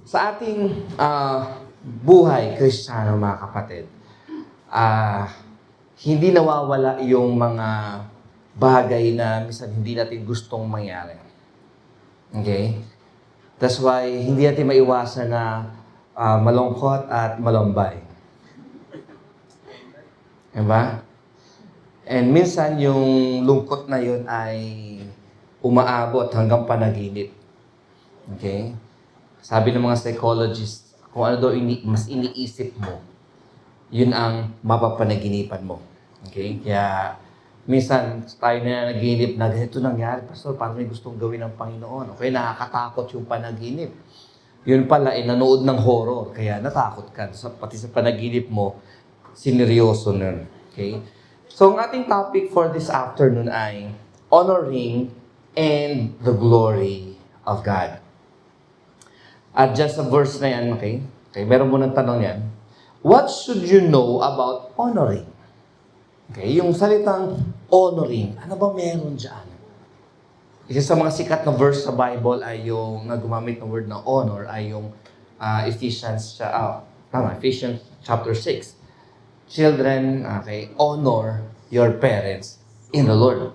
Sa ating buhay, Kristiyano, mga kapatid, ah, hindi nawawala yung mga bagay na minsan hindi natin gustong mangyari. Okay? That's why hindi natin maiwasan na malungkot at malumbay. Diba? And minsan yung lungkot na yun ay umaabot hanggang panaginip. Okay? Sabi ng mga psychologists, kung ano daw mas iniisip mo, yun ang mapapanaginipan mo. Okay? Kaya, minsan tayo na nanaginip na ganito nangyari, Pastor, parang may gustong gawin ng Panginoon. Okay, nakakatakot yung panaginip. Yun pala, nanood ng horror, kaya natakot ka. Pati sa panaginip mo, sineryoso nun. Okay? So, ang ating topic for this afternoon ay honoring and the glory of God. At just sa verse na yan, okay? Okay, meron mo ng tanong yan. What should you know about honoring? Okay, yung salitang honoring, ano ba meron dyan? Isa sa mga sikat na verse sa Bible ay yung gumamit ng word na honor ay yung Ephesians chapter 6. Children, okay, honor your parents in the Lord.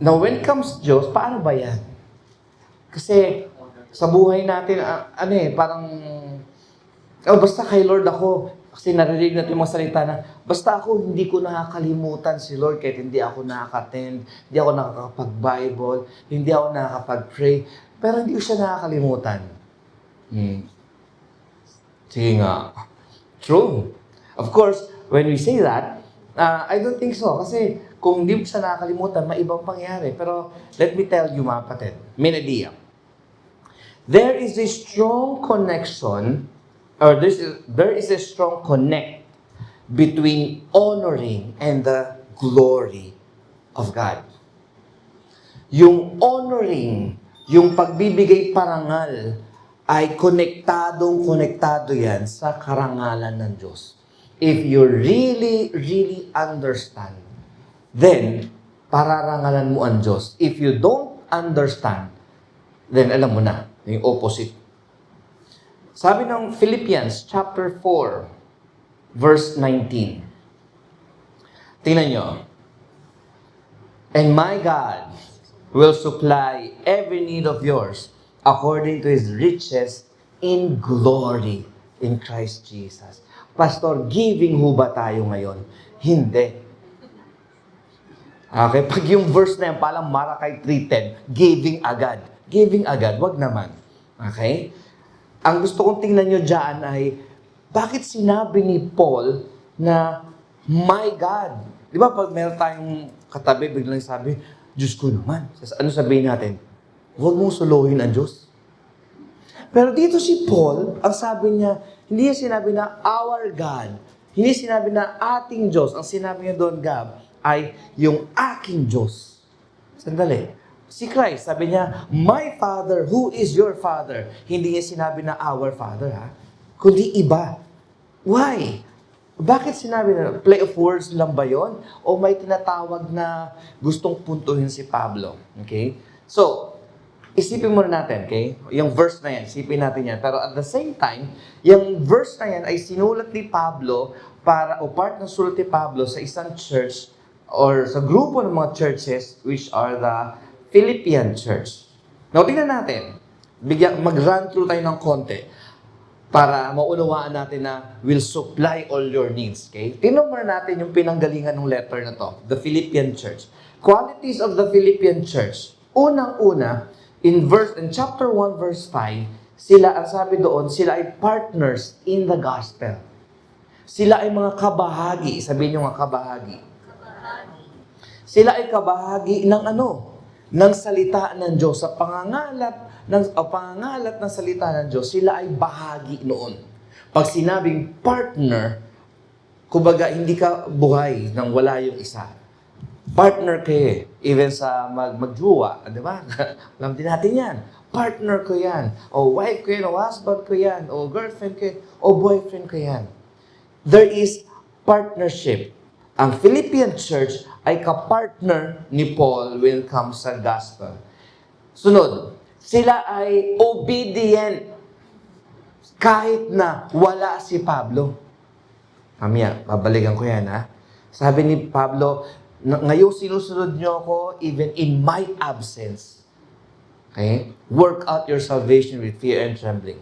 Now, when it comes to Diyos, paano ba yan? Kasi sa buhay natin, parang, basta kay Lord ako, kasi naririnig natin yung mga salita na, basta ako, hindi ko nakakalimutan si Lord kahit hindi ako nakaka-attend, hindi ako nakakapag-Bible, hindi ako nakakapag-pray, pero hindi ko siya nakakalimutan. Sige nga. True. Of course, when we say that, I don't think so. Kasi kung hindi mo siya nakakalimutan, may ibang pangyari. Pero let me tell you, mga kapatid, may idea. There is a strong connection, or there is a strong connect between honoring and the glory of God. Yung honoring, yung pagbibigay parangal, ay konektado yan sa karangalan ng Diyos. If you really, really understand, then pararangalan mo ang Diyos. If you don't understand, then alam mo na, yung opposite. Sabi ng Philippians chapter 4, verse 19. Tingnan nyo. And my God will supply every need of yours according to His riches in glory in Christ Jesus. Pastor, giving ho ba tayo ngayon? Hindi. Okay, pag yung verse na yan, palang Maracay 3:10, giving agad. Giving agad, wag naman. Okay? Ang gusto kong tingnan nyo dyan ay, bakit sinabi ni Paul na, my God? Di ba pag meron tayong katabi, biglang sabi, Diyos ko naman. Ano sabihin natin? Huwag mong suluhin ang Diyos. Pero dito si Paul, ang sabi niya, hindi niya sinabi na our God. Hindi sinabi na ating Diyos. Ang sinabi niya doon, Gab, ay yung aking Diyos. Sandali. Si Christ, sabi niya, my Father, who is your Father? Hindi niya sinabi na our Father, ha? Kundi iba. Why? Bakit sinabi na, play of words lang ba yun? O may tinatawag na gustong puntuhin si Pablo? Okay? So, isipin muna natin, okay? Yung verse na yan, isipin natin yan. Pero at the same time, yung verse na yan ay sinulat ni Pablo o part ng sulat ni Pablo sa isang church or sa grupo ng mga churches which are the Philippian church. Now, tingnan natin. Mag-run through tayo ng konti para maunawaan natin na will supply all your needs. Okay? Tingnan muna natin yung pinanggalingan ng letter na to, the Philippian church. Qualities of the Philippian church. Unang-una, in chapter 1, verse 5, ang sabi doon, sila ay partners in the gospel. Sila ay mga kabahagi. Sabihin nyo nga, kabahagi. Sila ay kabahagi ng ng salita ng Diyos. Sa pangangalat ng salita ng Diyos, sila ay bahagi noon. Pag sinabing partner, kumbaga hindi ka buhay nang wala yung isa. Partner kayo. Even sa magjuwa, di ba? Alam din natin yan. Partner ko yan. O wife ko yan, o husband ko yan, o girlfriend ko yan, o boyfriend ko yan. There is partnership. Ang Philippian church ay kapartner ni Paul when it comes sa gospel. Sunod, sila ay obedient. Kahit na wala si Pablo. Mamaya, babalikan ko yan ha. Sabi ni Pablo, ngayon sinusunod niyo ako even in my absence. Okay? Work out your salvation with fear and trembling.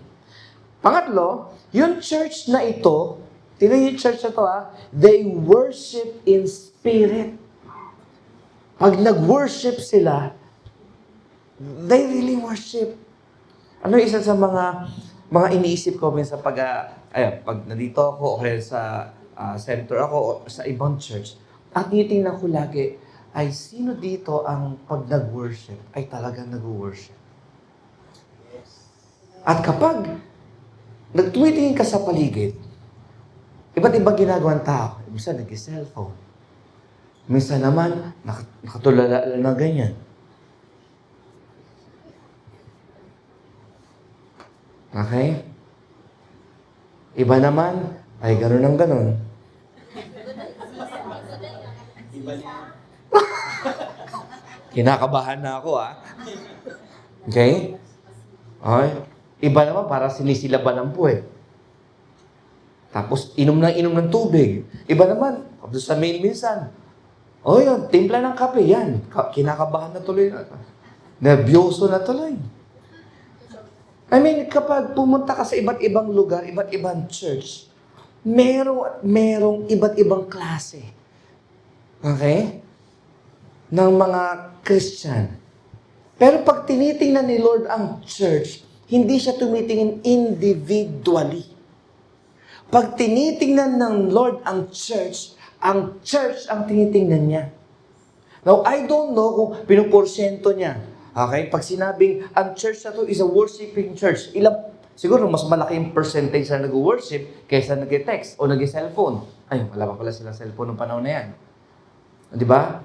Pangatlo, yung church na ito, tingnan yung church na to they worship in spirit. Pag nag-worship sila, they really worship. Ano isa sa mga iniisip ko minsan pag nandito ako o kaya sa center ako o sa ibang church, at tinitingnan ko lagi ay sino dito ang pag nag-worship ay talagang nag-worship. At kapag tumitingin ka sa paligid, iba't ibang ginagawa ng tao. Minsan nag-cellphone. Minsan naman, nakatulala na ganyan. Okay? Iba naman, ay gano'n ang gano'n. Kinakabahan na ako, Okay? Okay? Iba naman, para sinisilaban ng puwet. Tapos, inom ng tubig. Iba naman, sa mail minsan. Yun, timpla ng kape, yan. Kinakabahan na tuloy na. Nervyoso na tuloy. I mean, kapag pumunta ka sa iba't ibang lugar, iba't ibang church, merong iba't ibang klase. Okay? Ng mga Christian. Pero pag tinitingnan ni Lord ang church, hindi siya tumitingin individually. Pag tinitingnan ng Lord ang church ang tinitingnan niya. Now, I don't know kung pinuporsyento niya. Okay? Pag sinabing, ang church na to is a worshiping church, siguro mas malaki yung percentage na nag-worship kaysa nag-text o nag-cellphone. Ay, wala pa pala silang cellphone ng panahon na yan. Di ba?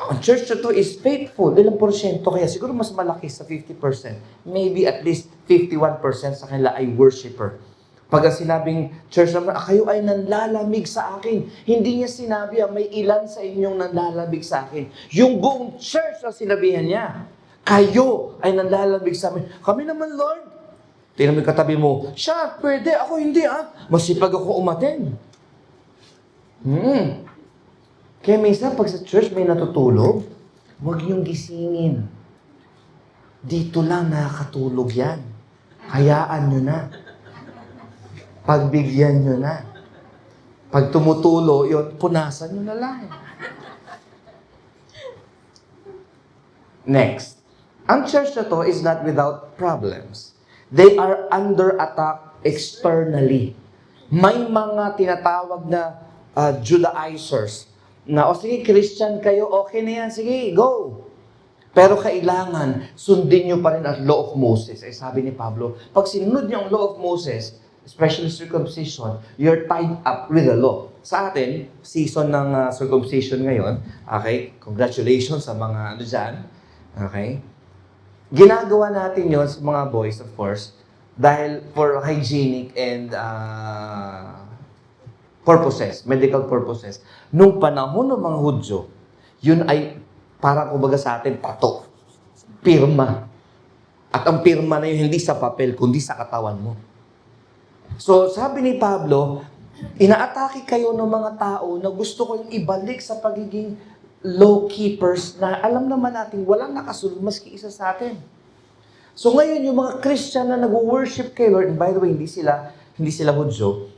Ang church na to is faithful. Ilang porsyento kaya? Siguro mas malaki sa 50%. Maybe at least 51% sa kanila ay worshiper. Pag sinabing church naman, kayo ay nanlalamig sa akin. Hindi niya sinabi, may ilan sa inyong nanlalamig sa akin. Yung buong church ang sinabihan niya. Kayo ay nanlalamig sa amin. Kami naman, Lord. Tingnan mo yung katabi mo, siya, pwede. Ako hindi, Masipag ako umaten. Kaya minsan, pag sa church may natutulog, huwag niyong gisingin. Dito lang nakakatulog yan. Hayaan niyo na. Pagbigyan nyo na. Pag tumutulo, yun, punasan nyo na lang. Next. Ang church na to is not without problems. They are under attack externally. May mga tinatawag na Judaizers na, sige, Christian kayo, okay na yan, sige, go. Pero kailangan, sundin nyo pa rin ang law of Moses. Ay sabi ni Pablo, pag sinunod nyo ang law of Moses, especially circumcision, you're tied up with the law. Sa atin, season ng circumcision ngayon, okay? Congratulations sa mga dyan. Okay? Ginagawa natin yon sa mga boys, of course, dahil for hygienic and purposes, medical purposes. Nung panahon ng mga Hudyo, yun ay parang kumbaga sa atin, pato. Pirma. At ang pirma na yun, hindi sa papel, kundi sa katawan mo. So, sabi ni Pablo, inaatake kayo ng mga tao na gusto ko yung ibalik sa pagiging law keepers na alam naman natin walang nakasunod maski isa sa atin. So ngayon, yung mga Christian na nag-worship kay Lord, and by the way, hindi sila Hudyo,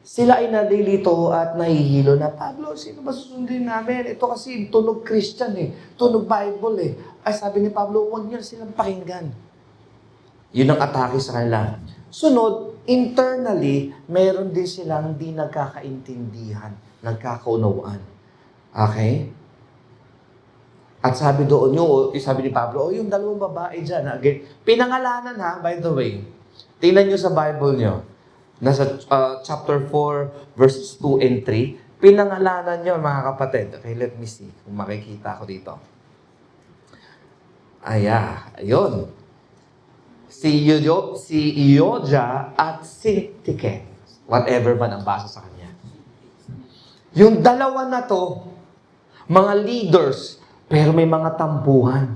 sila ay nalilito at nahihilo na, Pablo, sino ba susundin namin? Ito kasi tunog Christian tunog Bible Ay sabi ni Pablo, huwag niyo silang pakinggan. Yun ang atake sa kanila. Sunod, internally, meron din silang di nagkakaintindihan, nagkakaunawaan. Okay? At sabi doon, sabi ni Pablo, yung dalawang babae dyan, again, pinangalanan by the way. Tingnan nyo sa Bible nyo. Nasa chapter 4, verses 2 and 3. Pinangalanan nyo, mga kapatid. Okay, let me see kung makikita ko dito. Ayun. Si Iodia at Syntyche. Whatever man ang basa sa kanya. Yung dalawa na to, mga leaders, pero may mga tampuhan.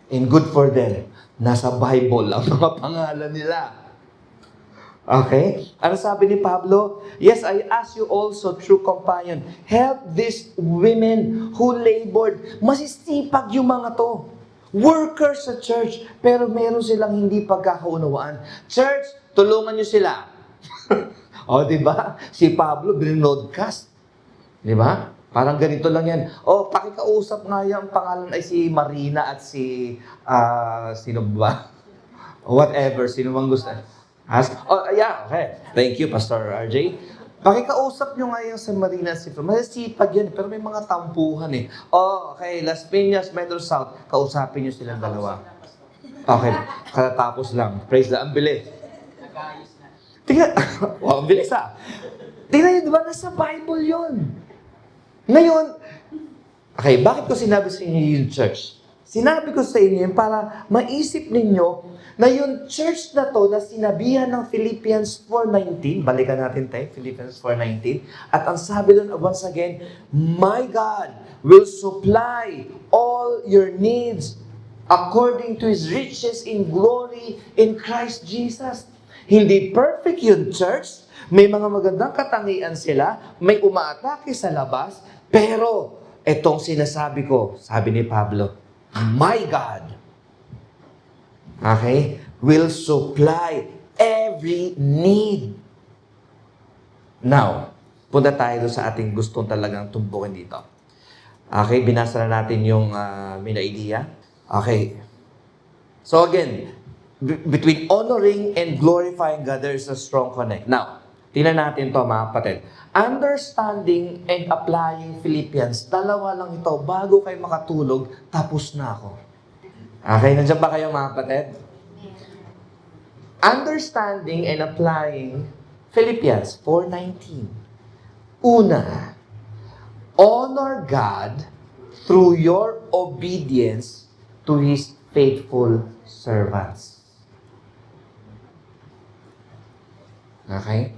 And good for them. Nasa Bible ang mga pangalan nila. Okay? Ano sabi ni Pablo? Yes, I ask you also, true companion, help these women who labored. Masisipag yung mga to. Workers sa church, pero meron silang hindi pagkakaunawaan. Church, tulungan nyo sila. O, di ba? Si Pablo, binodcast. Di ba? Parang ganito lang yan. O, pakikausap nga yan. Ang pangalan ay si Marina at si, sino ba? Whatever, sino bang gusto. Oh, yeah, okay. Thank you, Pastor RJ. Pakikausap nyo nga yung sa Marina at si Flo. Masisipag yan, pero may mga tampuhan eh. Oh, okay, Las Piñas, Metro South, kausapin nyo silang dalawa. Okay, katatapos lang. Praise the, ang bilis. Tingnan, wow, ang bilis ah. Tingnan nyo, di ba? Nasa Bible yon. Ngayon, okay, bakit ko sinabi sa inyo yung church? Sinabi ko sa inyo yun para maisip ninyo na yung church na to na sinabihan ng Philippians 4.19, balikan natin tayo, Philippians 4.19, at ang sabi doon, once again, my God will supply all your needs according to His riches in glory in Christ Jesus. Hindi perfect yung church, may mga magandang katangian sila, may umaatake sa labas, pero etong sinasabi ko, sabi ni Pablo, my God, okay, will supply every need. Now, punta tayo sa ating gustong talagang tumbukin dito. Okay, binasa na natin yung mina idea. Okay. So again, between honoring and glorifying God, there is a strong connect. Now, tingnan natin to mga kapatid. Understanding and applying Philippians, dalawa lang ito. Bago kayo makatulog, tapos na ako. Okay, nandiyan ba kayo mga kapatid? Understanding and applying Philippians 4.19. Una, honor God through your obedience to His faithful servants. Okay?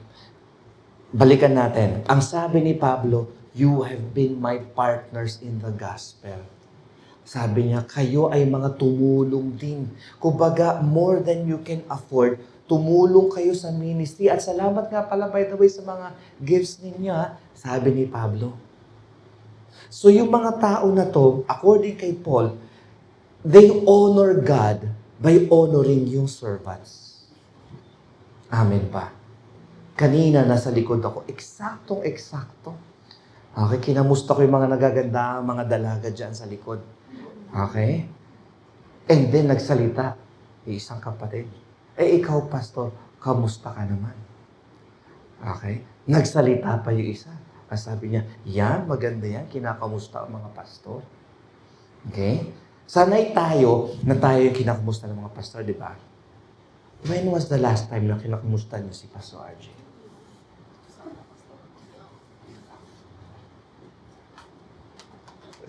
Balikan natin. Ang sabi ni Pablo, you have been my partners in the gospel. Sabi niya, kayo ay mga tumulong din. Kumbaga, more than you can afford, tumulong kayo sa ministry. At salamat nga pala, by the way, sa mga gifts ninyo, sabi ni Pablo. So yung mga tao na to, according kay Paul, they honor God by honoring yung servants. Amen pa. Kanina, nasa likod ako, eksaktong-eksakto. Okay, kinamusta ko yung mga nagaganda, mga dalaga dyan sa likod. Okay? And then, nagsalita, isang kapatid. Ikaw, pastor, kamusta ka naman? Okay? Nagsalita pa yung isa. Sabi niya, yan, maganda yan, kinakamusta ang mga pastor. Okay? Sanay tayo na tayo yung kinakamusta ng mga pastor, di ba? When was the last time na kinakamusta niyo si Pastor RJ?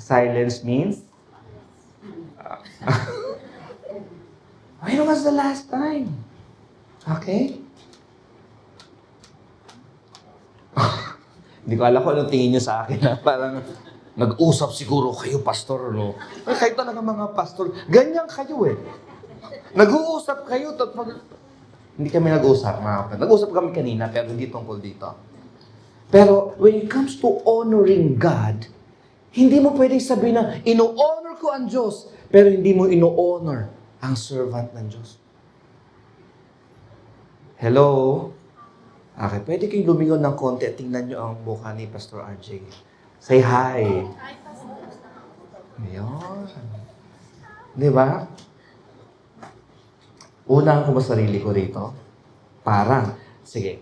Silence means? When was the last time? Okay? Hindi ko alam kung anong tingin niyo sa akin. Parang nag-usap siguro kayo, pastor, no? Kayo talaga mga pastor. Ganyan kayo eh. Nag-uusap kayo. Hindi kami nag-usap, mga kapatid. Nag-usap kami kanina, pero hindi tungkol dito. Pero when it comes to honoring God, hindi mo pwedeng sabihin na, ino-honor ko ang Diyos, pero hindi mo ino-honor ang servant ng Diyos. Hello? Okay, pwede kayong lumingon ng konti at tingnan nyo ang mukha ni Pastor RJ. Say hi. Ayun. Di ba? Unahan ko ba sarili ko rito? Parang, sige,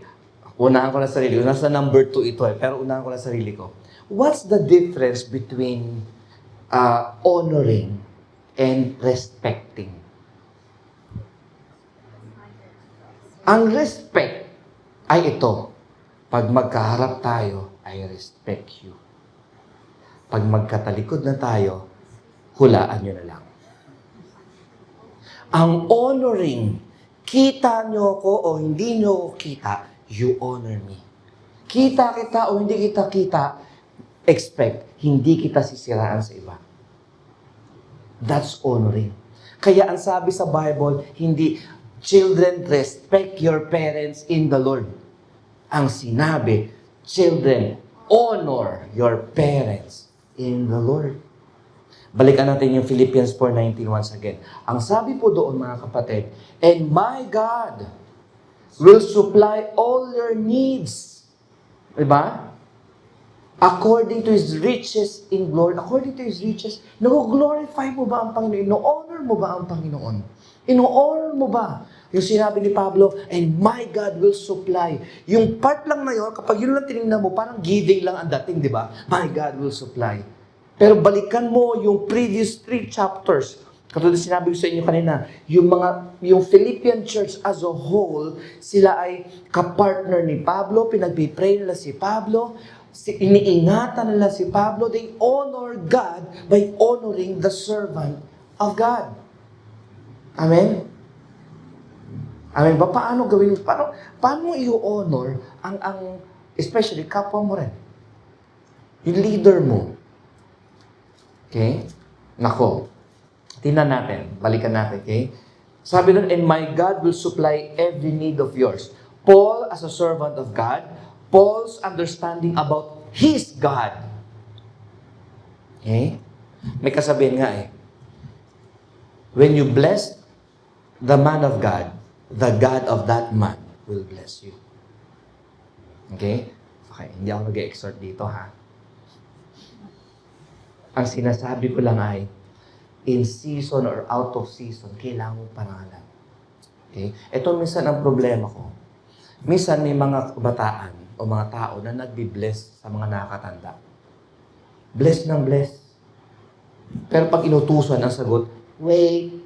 unahan ko na sarili ko. Nasa number 2 ito eh, pero unahan ko na sarili ko. What's the difference between honoring and respecting? Ang respect ay ito. Pag magkaharap tayo, I respect you. Pag magkatalikod na tayo, hulaan nyo na lang. Ang honoring, kita nyo ko o hindi nyo ko kita, you honor me. Kita kita o hindi kita kita, expect, hindi kita sisiraan sa iba. That's honoring. Kaya ang sabi sa Bible, hindi, children, respect your parents in the Lord. Ang sinabi, children, honor your parents in the Lord. Balikan natin yung Philippians 4:19 once again. Ang sabi po doon, mga kapatid, and my God will supply all your needs. Diba? According to His riches in glory. According to His riches, nag-glorify mo ba ang Panginoon? Ino-honor mo ba ang Panginoon? Ino-honor mo ba? Yung sinabi ni Pablo, and my God will supply. Yung part lang na yun, kapag yun lang tinignan mo, parang giving lang ang dating, di ba? My God will supply. Pero balikan mo yung previous 3 chapters. Katulad sinabi ko sa inyo kanina, yung Philippian church as a whole, sila ay kapartner ni Pablo, pinagpipray nila si Pablo, iniingatan nila si Pablo, they honor God by honoring the servant of God. Amen? Amen ba? Paano gawin? Paano i-honor ang especially kapwa mo rin? Yung leader mo. Okay? Nako. Tingnan natin. Balikan natin. Okay? Sabi doon, and my God will supply every need of yours. Paul, as a servant of God, Paul's understanding about his God. Okay? May kasabihan nga when you bless the man of God, the God of that man will bless you. Okay? Okay, hindi ako nag-exhort dito, ha? Ang sinasabi ko lang ay, in season or out of season, kailangan mong pangalan. Okay? Ito minsan ang problema ko. Minsan may mga kabataan o mga tao na nagbi-bless sa mga nakakatanda. Bless ng bless. Pero pag inutusan ang sagot, wait.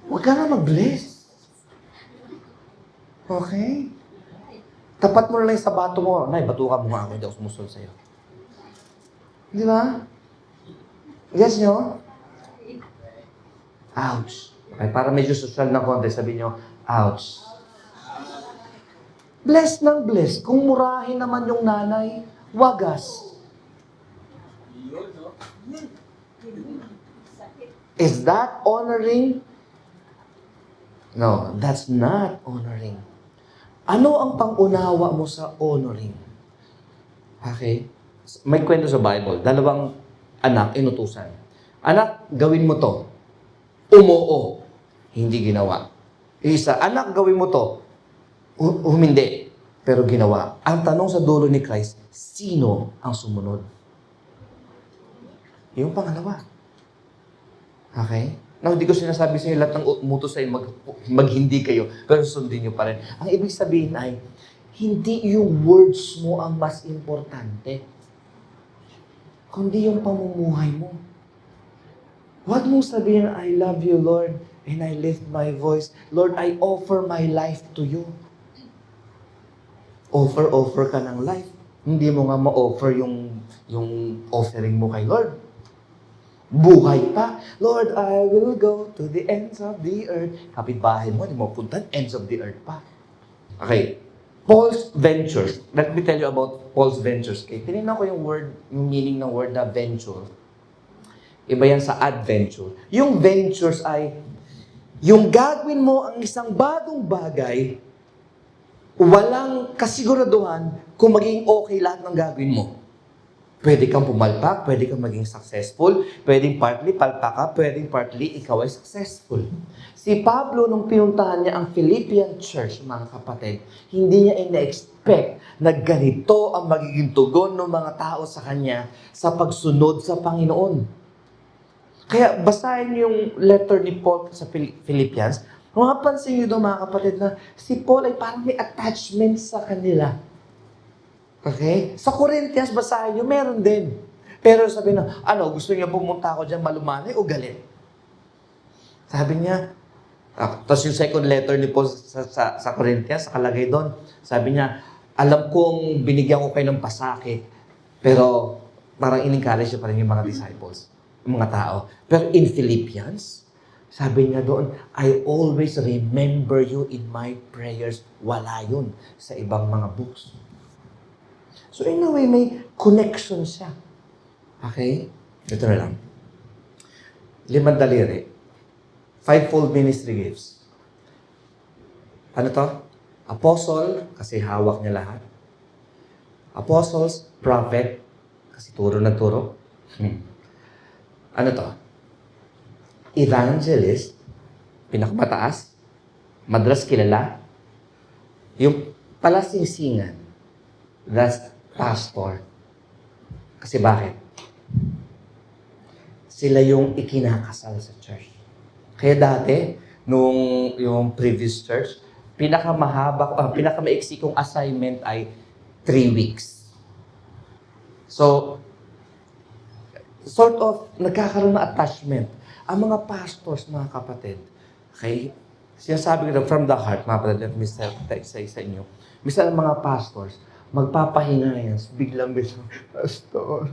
Huwag ka na mag-bless. Okay? Tapat mo na lang yung sabato mo. Nay, batukan mo nga ako, hindi ako sumusunod sa'yo. Di ba? Yes nyo? Ouch. Okay, para medyo social na konti, sabi nyo, ouch. Bless ng bless. Kung murahin naman yung nanay, wagas. Is that honoring? No, that's not honoring. Ano ang pangunawa mo sa honoring? Okay? May kwento sa Bible. 2 anak inutusan. Anak, gawin mo to. Umoo. Hindi ginawa. Isa, anak, gawin mo to. Humindi. Pero ginawa. Ang tanong sa dulo ni Christ, sino ang sumunod? Yung pangalawa. Okay? Now, hindi ko sinasabi sa inyo lahat ng umutos ay maghindi kayo, pero sundin nyo pa rin. Ang ibig sabihin ay, hindi yung words mo ang mas importante, kundi yung pamumuhay mo. Huwag mong sabihin, I love you, Lord, and I lift my voice. Lord, I offer my life to you. Offer ka ng life. Hindi mo nga ma-offer yung offering mo kay Lord. Buhay pa. Lord, I will go to the ends of the earth. Kapitbahay mo, hindi mo puntan, ends of the earth pa. Okay. Paul's ventures. Let me tell you about Paul's ventures. Okay, tinignan ko yung meaning ng word na venture. Iba yan sa adventure. Yung ventures ay, yung gagawin mo ang isang bagong bagay, walang kasiguraduhan kung magiging okay lahat ng gagawin mo. Pwede kang pumalpak, pwede kang maging successful, pwedeng partly palpak ka, pwedeng partly ikaw ay successful. Si Pablo, nung pinuntahan niya ang Philippian church, mga kapatid, hindi niya ina-expect na ganito ang magiging tugon ng mga tao sa kanya sa pagsunod sa Panginoon. Kaya basahin niyo yung letter ni Paul sa Philippians, mapapansin niyo doon, mga kapatid, na si Paul ay parang may attachment sa kanila. Okay? Sa Corinthians, basahin nyo, meron din. Pero sabi na, gusto niya pumunta ako dyan malumanay o galit? Sabi niya, tapos yung second letter ni Paul sa Corinthians, nakalagay doon, sabi niya, alam kong binigyan ko kayo ng pasakit, pero parang in-encourage niya pa rin yung mga disciples, yung mga tao. Pero in Philippians, sabi niya doon, I always remember you in my prayers. Wala yun sa ibang mga books. So in a way, may connection siya. Okay? Ito na lang. Limang daliri. Fivefold ministry gifts. Ano to? Apostle, kasi hawak niya lahat. Apostles, prophet, kasi turo na turo. Ano to? Evangelist, pinakamataas, madalas kilala. Yung palasingsingan, that's pastor. Kasi bakit? Sila yung ikinakasal sa church. Kaya dati, nung yung previous church, pinakamaiksi kong assignment ay 3 weeks. So, sort of, nagkakaroon ng attachment. Ang mga pastors, mga kapatid, okay, sinasabi ko na from the heart, mga kapatid, Mr. Sa inyo, minsan ang mga pastors, magpapahinga yan, biglang, Pastor,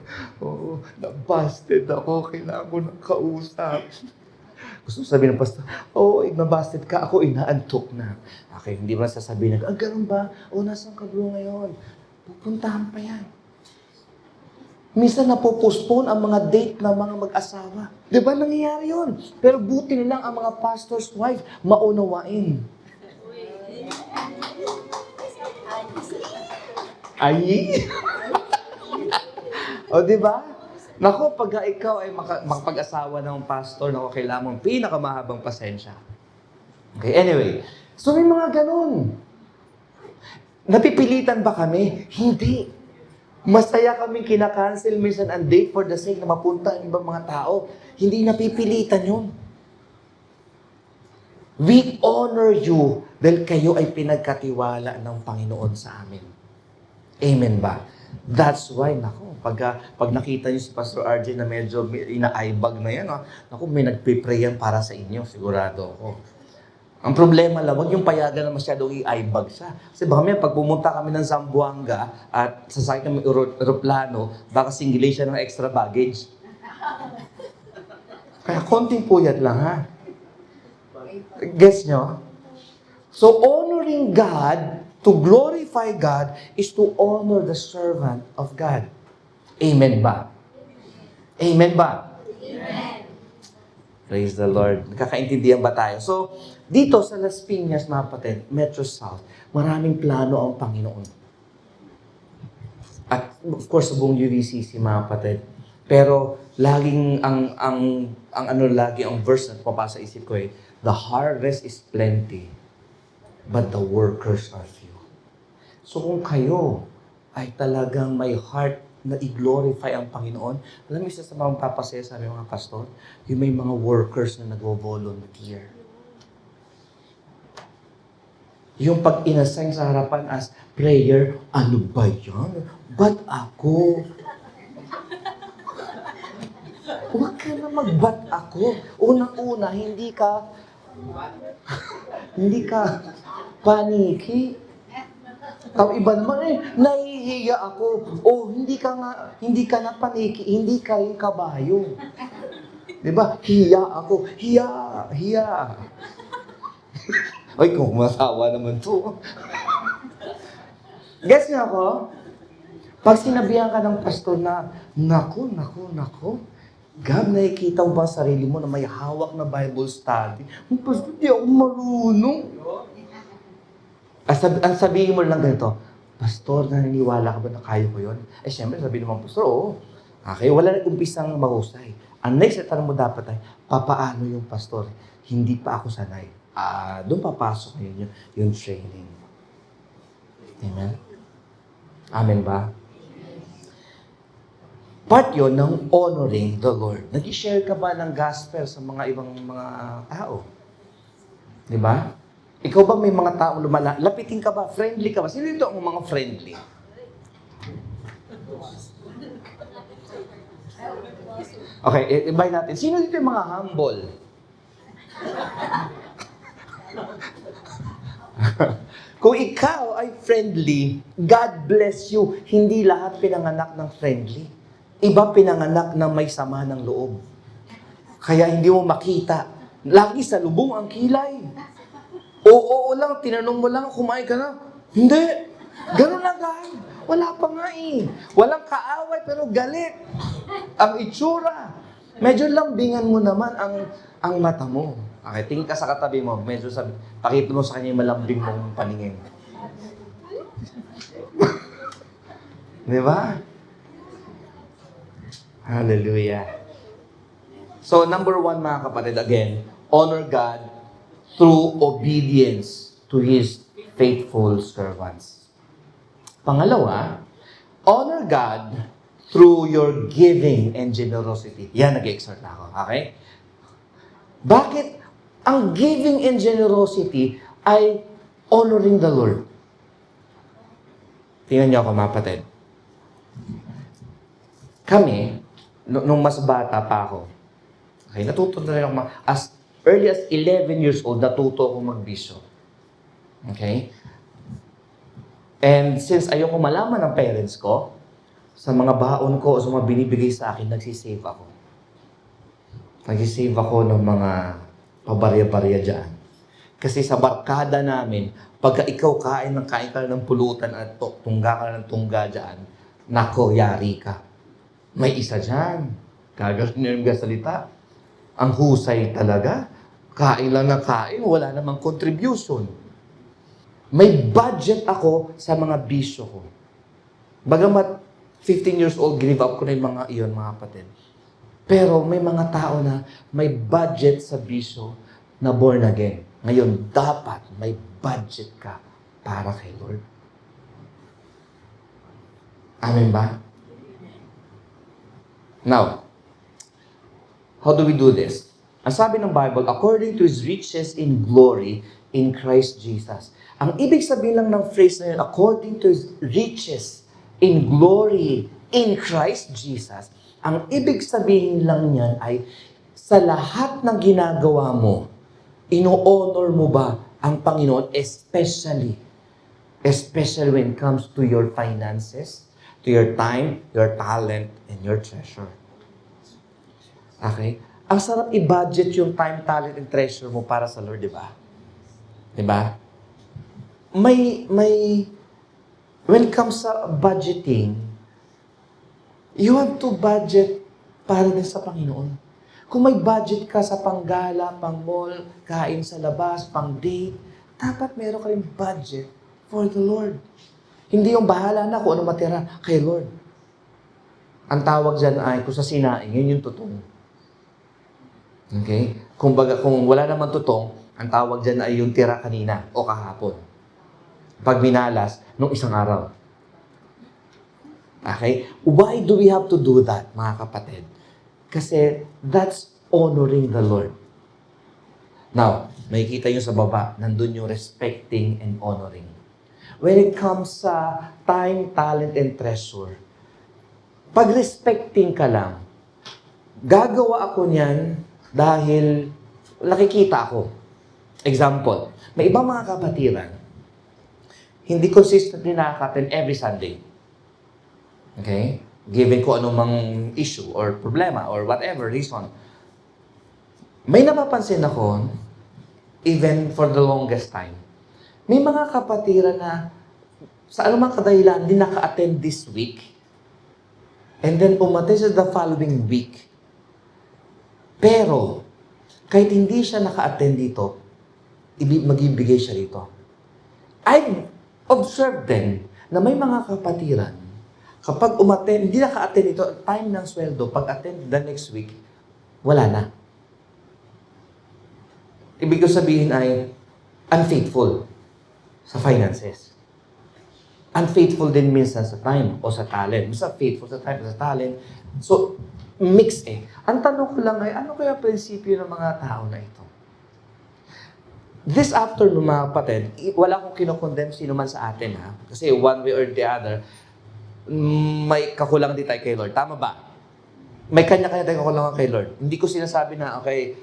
nabasted ako, kailangan ko ng kausap. Gusto sabihin ng pastor, nabasted ka, ako inaantok na. Okay, hindi mo sasabihin na, ganun ba? Nasaan ka bro ngayon? Pupuntahan pa yan. Minsan napopostpone ang mga date ng mga mag-asawa. Di ba nangyayari yun? Pero buti nilang ang mga pastor's wife maunawain. Ay! O di ba? Naku, pag ikaw ay makapag-asawa ng pastor, naku, kailangan mong pinakamahabang pasensya. Okay, anyway. So may mga ganun. Napipilitan ba kami? Hindi. Masaya kaming kinakancel minsan ang date for the sake na mapunta ang ibang mga tao. Hindi napipilitan yun. We honor you dahil kayo ay pinagkatiwala ng Panginoon sa amin. Amen ba? That's why, pag nakita niyo si Pastor RJ na medyo ina-eyebag na yan, naku, may nagpipray yan para sa inyo, sigurado ako. Ang problema lang, huwag yung payagan na masyadong i-eyebag siya. Kasi baka may pag pumunta kami ng Zamboanga at sasakay kami aeroplano, baka singilay siya ng extra baggage. Kaya konting puyat lang, ha? Guess nyo? So, honoring God, to glorify God, is to honor the servant of God. Amen ba? Amen ba? Amen. Praise the Lord. Nakakaintindihan ba tayo? So, dito sa Las Piñas, mga kapatid, Metro South, maraming plano ang Panginoon. At of course, sa buong UVCC, mga kapatid. Pero, laging ang verse na pumapasa sa isip ko the harvest is plenty, but the workers are few. So, kung kayo ay talagang may heart na i-glorify ang Panginoon, alam mo, isa sa mga papasaya sa mga pastor, yung may mga workers na nag-volunteer. Yung pag inassign sa harapan as prayer, ano ba yan? Ba't ako? Huwag ka na mag-ba't ako. Unang-una, hindi ka paniki. Ang iba naman, nahihiya ako. Hindi ka na paniki, hindi ka yung kabayo. Diba? Hiya ako. Hiya. Ay, kung masawa naman to. Guess niyo ako? Pag sinabihan ka ng pastor na, naku, Gab, nakikita mo ba sarili mo na may hawak na Bible study? Pastor, di ako marunong. Ang sabihin mo lang ganito, Pastor, naniniwala ka ba na kaya ko yun? Siyempre, sabihin naman, Pastor, oo. Okay, wala na umpisang mahusay. Ang next na tanong mo dapat ay, papaano yung pastor? Hindi pa ako sanay. Doon papasok yung training. Amen? Amen ba? Part yun ng honoring the Lord. Nag-share ka ba ng gospel sa mga ibang mga tao? Di ba? Ikaw ba may mga taong lapitin ka ba? Friendly ka ba? Sino dito ang mga friendly? Okay, ibay natin. Sino dito yung mga humble? Kung ikaw ay friendly, God bless you. Hindi lahat pinanganak ng friendly. Iba pinanganak ng may sama ng loob. Kaya hindi mo makita. Lagi sa lubong ang kilay. Oo lang, tinanong mo lang, kumain ka na. Hindi. Ganun lang guys. Wala pa nga eh. Walang kaaway pero galit. Ang itsura. Medyo lambingan mo naman ang mata mo. Okay, tingin ka sa katabi mo, medyo sabi, pakita mo sa kanya yung malambing mong paningin. Di ba? Hallelujah. So, number one, mga kapatid, again, honor God through obedience to His faithful servants. Pangalawa, honor God through your giving and generosity. Yan, nag-exhort na ako. Okay? Bakit ang giving and generosity ay honoring the Lord? Tingnan niyo ako, mga kapatid. Kami, nung mas bata pa ako, okay, natuto na rin ako, as early as 11 years old, natuto ako magbisyo. Okay? And since ayoko malaman ng parents ko, sa mga baon ko o sa mga binibigay sa akin, nagsisave ako. Nagsisave ako ng mga pabarya-barya dyan. Kasi sa barkada namin, pagka ikaw kain ka ng pulutan at tungga ka ng tungga dyan, nako, yari ka. May isa dyan. Gagaling yung salita. Ang husay talaga. Kain lang na kain, wala namang contribution. May budget ako sa mga bisyo ko. Bagamat 15 years old, give up ko na yung mga iyon, mga kapatid. Pero may mga tao na may budget sa bisyo na born again. Ngayon, dapat may budget ka para kay Lord. Amen ba? Now, how do we do this? Ang sabi ng Bible, according to His riches in glory in Christ Jesus. Ang ibig sabihin lang ng phrase na yun, according to His riches in glory in Christ Jesus, ang ibig sabihin lang niyan ay sa lahat ng ginagawa mo, ino-honor mo ba ang Panginoon, especially when it comes to your finances, to your time, your talent, and your treasure. Okay? Ang sarap i-budget yung time, talent, and treasure mo para sa Lord, di ba? Di ba? When it comes sa budgeting, you have to budget para din sa Panginoon. Kung may budget ka sa panggala, pang mall, kain sa labas, pang date, dapat meron ka rin budget for the Lord. Hindi yung bahala na kung ano matira kay Lord. Ang tawag dyan ay, kung sa sinaing, yun yung tutong. Okay? Kung wala naman tutong, ang tawag dyan ay yung tira kanina o kahapon. Pag minalas, nung isang araw. Okay? Why do we have to do that, mga kapatid? Kasi that's honoring the Lord. Now, makikita nyo sa baba, nandun yung respecting and honoring. When it comes sa time, talent, and treasure, pag respecting ka lang, gagawa ako niyan dahil nakikita ako. Example, may ibang mga kapatiran, hindi consistently nakaka-attend every Sunday. Okay? Given ko anumang issue or problema or whatever reason. May napapansin ako, even for the longest time, may mga kapatiran na sa anumang kadahilan, hindi naka-attend this week. And then umattend sa the following week. Pero, kahit hindi siya naka-attend dito, magbibigay siya dito. I've observed din na may mga kapatiran, kapag umattend, hindi naka-attend dito, time ng sweldo, pag-attend the next week, wala na. Ibig ko sabihin ay unfaithful sa finances. Unfaithful din minsan sa time o sa talent. Minsan faithful sa time o sa talent. So, mix eh. Ang tanong ko lang ay, ano kaya prinsipyo ng mga tao na ito? This afternoon, mga kapatid, wala akong kinokondem sino man sa atin, ha? Kasi one way or the other, may kakulangan din tayo kay Lord. Tama ba? May kanya-kanya tayo kakulangan kay Lord. Hindi ko sinasabi na, okay,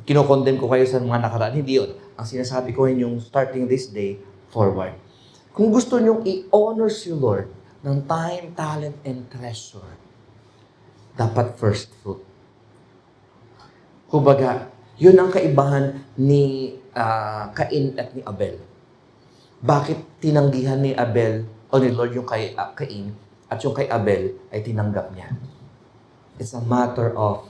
kinokondem ko kayo sa mga nakaraan. Hindi yun. Ang sinasabi ko yung starting this day, forward. Kung gusto nyong i-honor si Lord ng time, talent, and treasure, dapat first fruit. Kumbaga, yun ang kaibahan ni Cain at ni Abel. Bakit tinanggihan ni Abel o ni Lord yung kay Cain at yung kay Abel ay tinanggap niya? It's a matter of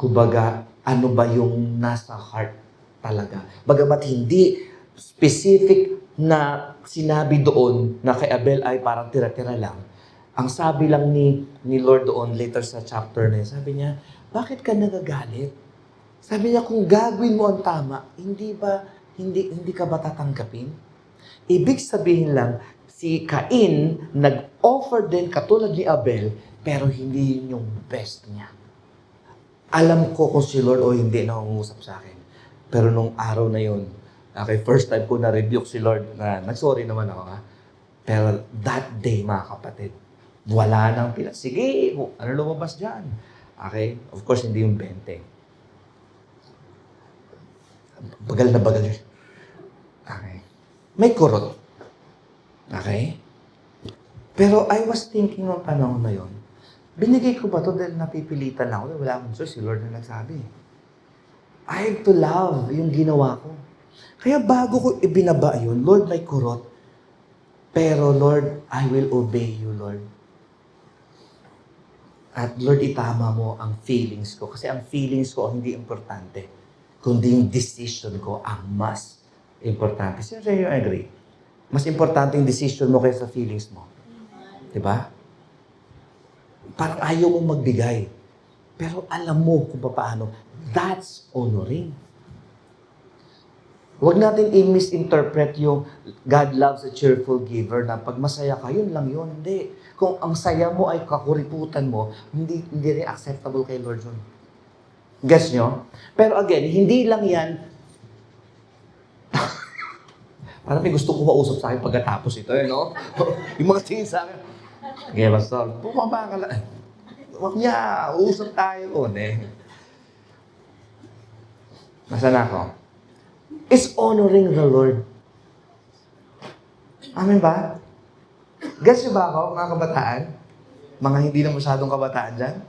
Kumbaga, ano ba yung nasa heart talaga. Bagamat hindi specific na sinabi doon na kay Abel ay parang tira-tira lang. Ang sabi lang ni Lord doon later sa chapter na yun, sabi niya, bakit ka nagagalit? Sabi niya, kung gagawin mo ang tama, hindi ka ba tatanggapin? Ibig sabihin lang, si Cain nag-offer din katulad ni Abel, pero hindi yun yung best niya. Alam ko kung si Lord o hindi nangungusap sa akin. Pero nung araw na yun, okay, first time ko na-rebuke si Lord na nag-sorry naman ako ha. Pero that day, mga kapatid, wala nang pila. Sige, ano lumabas dyan? Okay? Of course, hindi yung 20. Bagal na bagal yun. Okay. May kurot. Okay? Pero I was thinking ng panahon na yun, binigay ko ba ito dahil napipilitan ako? Wala akong choice, si Lord na nagsabi. I have to love yung ginawa ko. Kaya bago ko ibinaba yun, Lord, may kurot. Pero Lord, I will obey you, Lord. At Lord, itama mo ang feelings ko. Kasi ang feelings ko hindi importante. Kundi yung decision ko ang mas importante. Sino sa inyo agree? Mas importante yung decision mo kaysa sa feelings mo. Diba? Parang ayaw mo magbigay. Pero alam mo kung paano. That's honoring. Huwag natin i-misinterpret yung God loves a cheerful giver na pag masaya ka, yun lang yun. Hindi. Kung ang saya mo ay kakuriputan mo, hindi rin acceptable kay Lord yun. Guess nyo? Pero again, hindi lang yan. Parang may gusto ko mausap sa akin pagkatapos ito, no? Yung mga tingin sa akin, okay, Pastor, bumaba ka lang. Huwag niya, usap tayo. Nasaan ako? Is honoring the Lord. Amen ba? Gets niyo ba ako, mga kabataan? Mga hindi na masyadong kabataan dyan?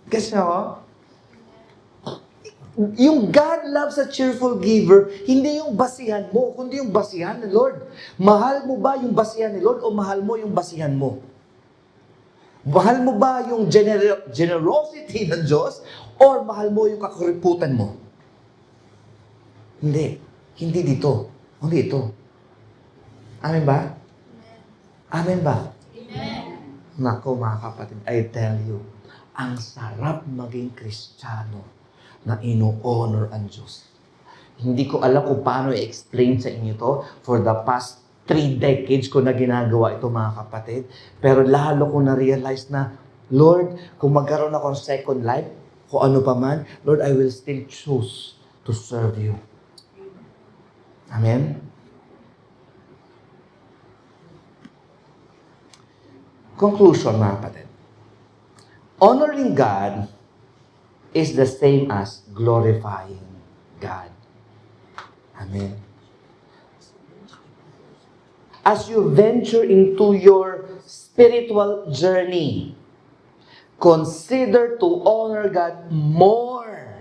Gets niyo ako? Yung God loves a cheerful giver, hindi yung basihan mo, kundi yung basihan ni Lord. Mahal mo ba yung basihan ni Lord o mahal mo yung basihan mo? Mahal mo ba yung generosity ng Diyos or mahal mo yung kakuriputan mo? Hindi. Hindi dito. Hindi ito. Amen ba? Amen ba? Amen. Nako mga kapatid, I tell you, ang sarap maging Kristiyano na ino-honor ang Diyos. Hindi ko alam kung paano i-explain sa inyo to for the past 3 decades ko na ginagawa ito mga kapatid. Pero lalo ko na-realize na, Lord, kung magkaroon ako ng second life, kung ano pa man, Lord, I will still choose to serve you. Amen? Conclusion, mga kapatid. Honoring God is the same as glorifying God. Amen. As you venture into your spiritual journey, consider to honor God more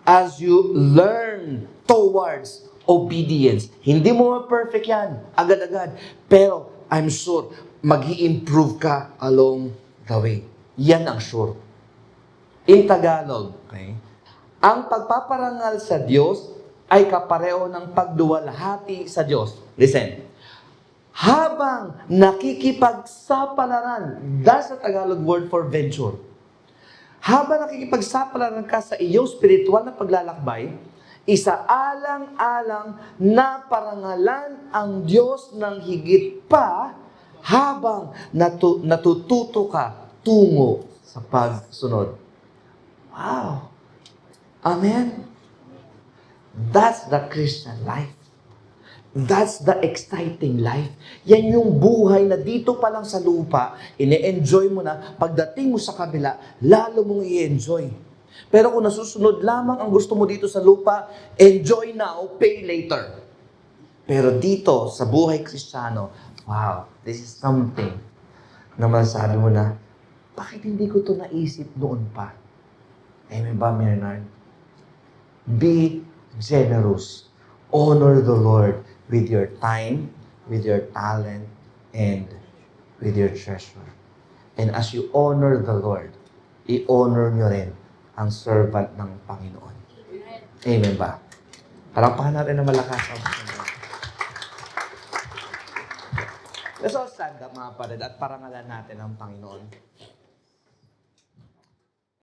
as you learn towards obedience. Hindi mo perfect yan, agad-agad. Pero I'm sure, mag-i-improve ka along the way. Yan ang sure. In Tagalog, okay, ang pagpaparangal sa Diyos ay kapareho ng pagduwalhati sa Diyos. Listen. Habang nakikipagsapalaran, that's the Tagalog word for venture. Habang nakikipagsapalaran ka sa iyong spiritual na paglalakbay, isaalang-alang na parangalan ang Diyos ng higit pa habang natututo ka tungo sa pagsunod. Wow! Amen? That's the Christian life. That's the exciting life. Yan yung buhay na dito pa lang sa lupa, ine-enjoy mo na, pagdating mo sa kabila, lalo mong i-enjoy. Pero kung nasusunod lamang ang gusto mo dito sa lupa, enjoy now, pay later. Pero dito, sa buhay Kristiyano, wow, this is something na masasabi mo na, bakit hindi ko to naisip noon pa? Amen ba, Bernard? Be generous. Honor the Lord with your time, with your talent, and with your treasure. And as you honor the Lord, i-honor nyo rin ang servant ng Panginoon. Amen ba? Palampakan natin na malakas. Let's all stand up, mga kapatid, at parangalan natin ang Panginoon.